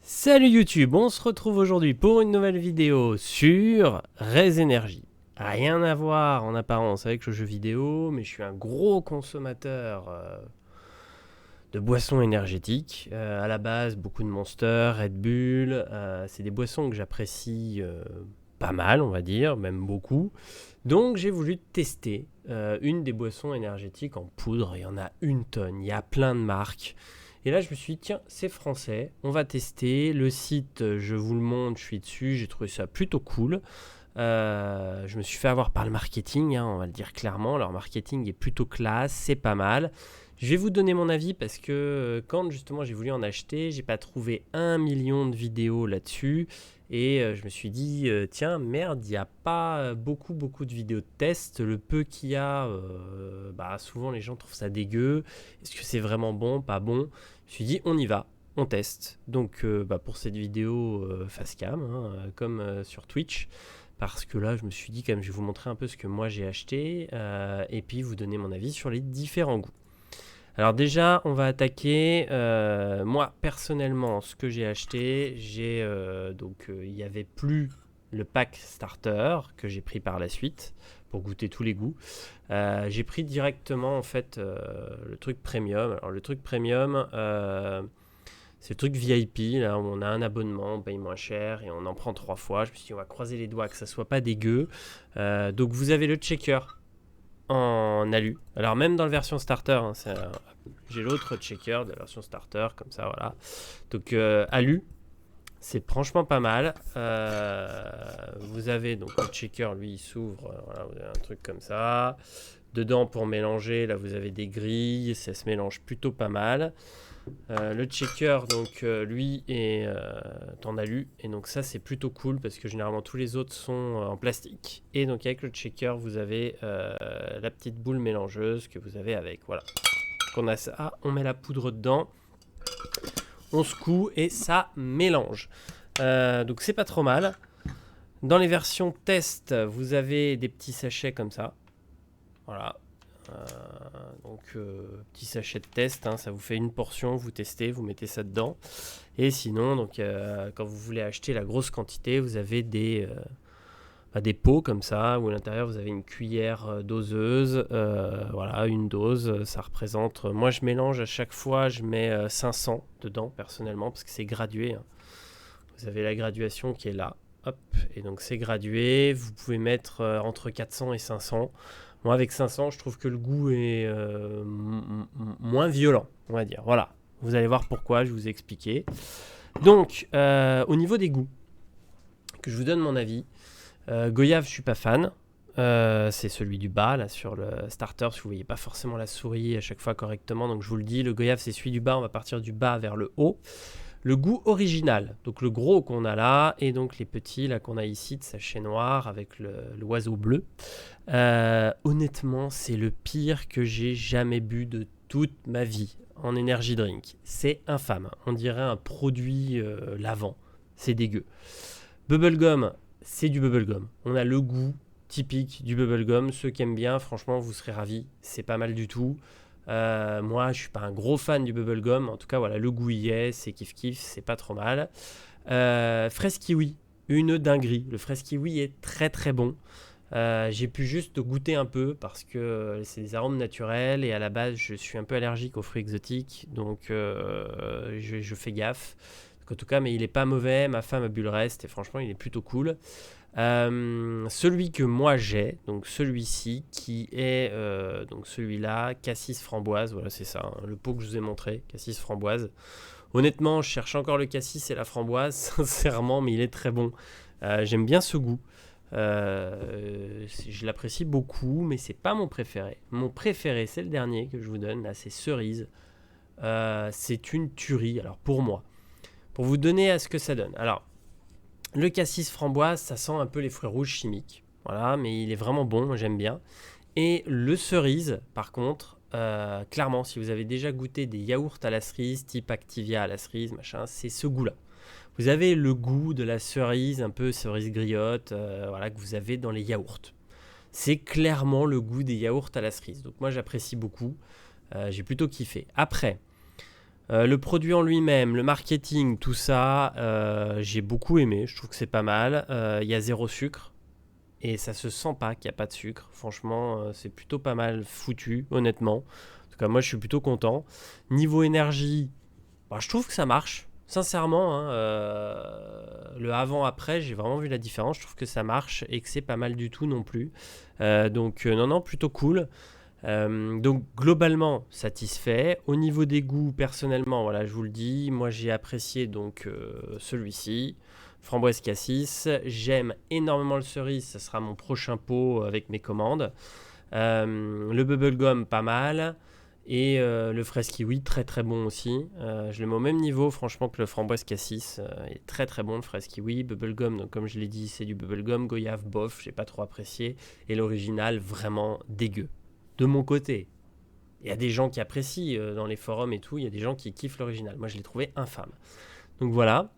Salut YouTube, on se retrouve aujourd'hui pour une nouvelle vidéo sur Raze Energy. Rien à voir en apparence avec le jeu vidéo, mais je suis un gros consommateur de boissons énergétiques. À la base, beaucoup de Monster, Red Bull, c'est des boissons que j'apprécie pas mal, on va dire, même beaucoup. Donc j'ai voulu tester une des boissons énergétiques en poudre. Il y en a une tonne, il y a plein de marques. Et là, je me suis dit, tiens, c'est français, on va tester. Le site, je vous le montre, je suis dessus, j'ai trouvé ça plutôt cool. Je me suis fait avoir par le marketing, on va le dire clairement. Leur marketing est plutôt classe, c'est pas mal. Je vais vous donner mon avis parce que quand justement j'ai voulu en acheter, j'ai pas trouvé 1 million de vidéos là-dessus. Et je me suis dit, tiens, merde, il n'y a pas beaucoup de vidéos de test. Le peu qu'il y a, souvent les gens trouvent ça dégueu. Est-ce que c'est vraiment bon, pas bon? Je me suis dit, on y va, on teste. Donc pour cette vidéo face cam, comme sur Twitch. Parce que là, je me suis dit, quand même, je vais vous montrer un peu ce que moi j'ai acheté. Et puis vous donner mon avis sur les différents goûts. Alors déjà, on va attaquer. Moi, personnellement, ce que j'ai acheté, il n'y avait plus le pack starter que j'ai pris par la suite pour goûter tous les goûts. J'ai pris directement en fait le truc premium. Alors le truc premium, c'est le truc VIP, là où on a un abonnement, on paye moins cher et on en prend 3 fois. Je me suis dit, on va croiser les doigts que ça soit pas dégueu. Donc vous avez le checker en alu. Alors même dans la version starter, j'ai l'autre checker de la version starter, comme ça, voilà. Donc alu, c'est franchement pas mal. Vous avez donc le checker, lui, il s'ouvre. Voilà, vous avez un truc comme ça. Dedans, pour mélanger, là, vous avez des grilles. Ça se mélange plutôt pas mal. Le checker, donc lui est en alu, et donc ça c'est plutôt cool parce que généralement tous les autres sont en plastique. Et donc avec le checker, vous avez la petite boule mélangeuse que vous avez avec. Voilà. Donc on a ça, on met la poudre dedans, on secoue et ça mélange. Donc c'est pas trop mal. Dans les versions test, vous avez des petits sachets comme ça. Voilà. Petit sachet de test, ça vous fait une portion, vous testez, vous mettez ça dedans. Et sinon, quand vous voulez acheter la grosse quantité, vous avez des pots comme ça, où à l'intérieur vous avez une cuillère doseuse. Voilà, une dose, ça représente. Moi, je mélange à chaque fois, je mets 500 dedans personnellement, parce que c'est gradué. Vous avez la graduation qui est là. Hop, et donc c'est gradué. Vous pouvez mettre entre 400 et 500. Moi, avec 500, je trouve que le goût est moins violent, on va dire. Voilà, vous allez voir pourquoi, je vais vous expliquer. Donc, au niveau des goûts, que je vous donne mon avis. Goyave, je suis pas fan. C'est celui du bas, là, sur le starter. Si vous voyez pas forcément la souris à chaque fois correctement, donc je vous le dis, le goyave, c'est celui du bas. On va partir du bas vers le haut. Le goût original, donc le gros qu'on a là, et donc les petits là qu'on a ici de sachet noir avec l'oiseau bleu. Honnêtement, c'est le pire que j'ai jamais bu de toute ma vie en energy drink. C'est infâme, on dirait un produit lavant, c'est dégueu. Bubblegum, c'est du bubblegum. On a le goût typique du bubblegum. Ceux qui aiment bien, franchement, vous serez ravis. C'est pas mal du tout. Moi, je suis pas un gros fan du bubblegum. En tout cas, voilà, le goût y est, c'est kiff, c'est pas trop mal. Fraise kiwi, une dinguerie. Le fraise kiwi est très très bon. J'ai pu juste goûter un peu parce que c'est des arômes naturels et à la base, je suis un peu allergique aux fruits exotiques, donc je fais gaffe. En tout cas, mais il est pas mauvais. Ma femme a bu le reste et franchement, il est plutôt cool. Celui que moi j'ai, donc celui-ci qui est donc celui-là, cassis framboise, voilà c'est ça, le pot que je vous ai montré, cassis framboise. Honnêtement, je cherche encore le cassis et la framboise, sincèrement, mais il est très bon. J'aime bien ce goût. Je l'apprécie beaucoup, mais c'est pas mon préféré. Mon préféré, c'est le dernier que je vous donne, là, c'est cerise. C'est une tuerie, alors pour moi. Pour vous donner à ce que ça donne. Alors, le cassis framboise, ça sent un peu les fruits rouges chimiques. Voilà, mais il est vraiment bon, moi j'aime bien. Et le cerise, par contre, clairement, si vous avez déjà goûté des yaourts à la cerise, type Activia à la cerise, machin, c'est ce goût-là. Vous avez le goût de la cerise, un peu cerise griotte, voilà, que vous avez dans les yaourts. C'est clairement le goût des yaourts à la cerise. Donc moi j'apprécie beaucoup, j'ai plutôt kiffé. Après, Le produit en lui-même, le marketing, tout ça, j'ai beaucoup aimé. Je trouve que c'est pas mal. Il y a 0 sucre. Et ça se sent pas qu'il n'y a pas de sucre. Franchement, c'est plutôt pas mal foutu, honnêtement. En tout cas, moi, je suis plutôt content. Niveau énergie, bah, je trouve que ça marche. Sincèrement, hein, le avant-après, j'ai vraiment vu la différence. Je trouve que ça marche et que c'est pas mal du tout non plus. Donc, non, plutôt cool. Donc, globalement, satisfait. Au niveau des goûts, personnellement, voilà, je vous le dis, moi, j'ai apprécié donc celui-ci. Framboise cassis. J'aime énormément le cerise. Ça sera mon prochain pot avec mes commandes. Le bubblegum, pas mal. Et le fraise kiwi, très très bon aussi. Je le mets au même niveau, franchement, que le framboise cassis. Il est très très bon le fraise kiwi. Bubblegum, donc comme je l'ai dit, c'est du bubblegum. Goyave, bof, j'ai pas trop apprécié. Et l'original, vraiment dégueu. De mon côté, il y a des gens qui apprécient dans les forums et tout. Il y a des gens qui kiffent l'original. Moi, je l'ai trouvé infâme. Donc voilà.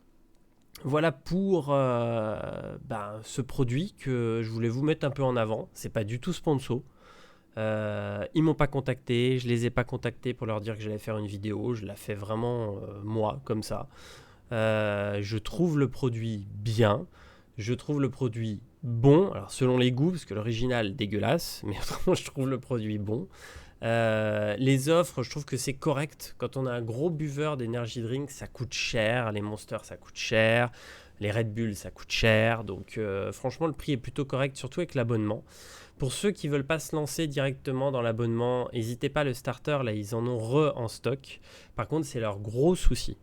Voilà pour ce produit que je voulais vous mettre un peu en avant. C'est pas du tout sponsor. Ils m'ont pas contacté, je les ai pas contactés pour leur dire que j'allais faire une vidéo. Je la fais vraiment moi, comme ça. Je trouve le produit bien. Je trouve le produit bon. Alors selon les goûts, parce que l'original dégueulasse, mais autrement je trouve le produit bon. Les offres, je trouve que c'est correct. Quand on a un gros buveur d'énergie drink, ça coûte cher. Les Monsters, ça coûte cher. Les Red Bull, ça coûte cher. Donc franchement, le prix est plutôt correct, surtout avec l'abonnement. Pour ceux qui veulent pas se lancer directement dans l'abonnement, n'hésitez pas, le starter, là, ils en ont en stock. Par contre, c'est leur gros souci.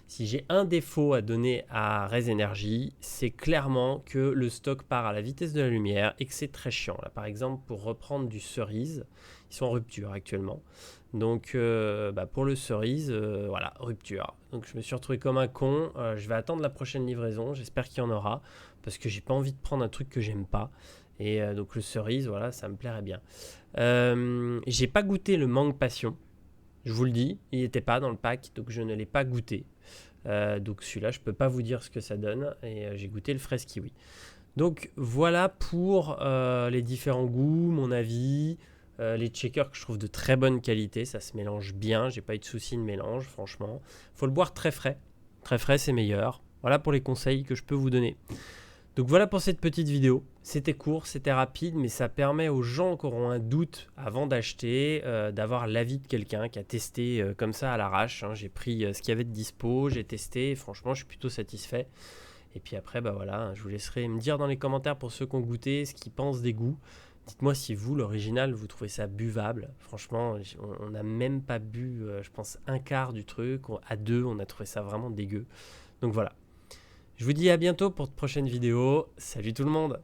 Si j'ai un défaut à donner à Raise Energy, c'est clairement que le stock part à la vitesse de la lumière et que c'est très chiant. Là, par exemple, pour reprendre du cerise, ils sont en rupture actuellement. Donc, pour le cerise, voilà, rupture. Donc, je me suis retrouvé comme un con. Je vais attendre la prochaine livraison. J'espère qu'il y en aura parce que j'ai pas envie de prendre un truc que j'aime pas. Et donc, le cerise, voilà, ça me plairait bien. J'ai pas goûté le mangue passion. Je vous le dis, il n'était pas dans le pack, donc je ne l'ai pas goûté. Donc celui-là, je ne peux pas vous dire ce que ça donne. Et j'ai goûté le fraise kiwi. Donc voilà pour les différents goûts, mon avis. Les checkers que je trouve de très bonne qualité, ça se mélange bien. J'ai pas eu de souci de mélange, franchement. Faut le boire très frais. Très frais, c'est meilleur. Voilà pour les conseils que je peux vous donner. Donc voilà pour cette petite vidéo. C'était court, c'était rapide, mais ça permet aux gens qui auront un doute avant d'acheter, d'avoir l'avis de quelqu'un qui a testé comme ça à l'arrache. Hein. J'ai pris ce qu'il y avait de dispo, j'ai testé, et franchement je suis plutôt satisfait. Et puis après, voilà, je vous laisserai me dire dans les commentaires pour ceux qui ont goûté ce qu'ils pensent des goûts. Dites-moi si vous, l'original, vous trouvez ça buvable. Franchement, on n'a même pas bu, je pense, un quart du truc. À deux, on a trouvé ça vraiment dégueu. Donc voilà. Je vous dis à bientôt pour de prochaines vidéos. Salut tout le monde!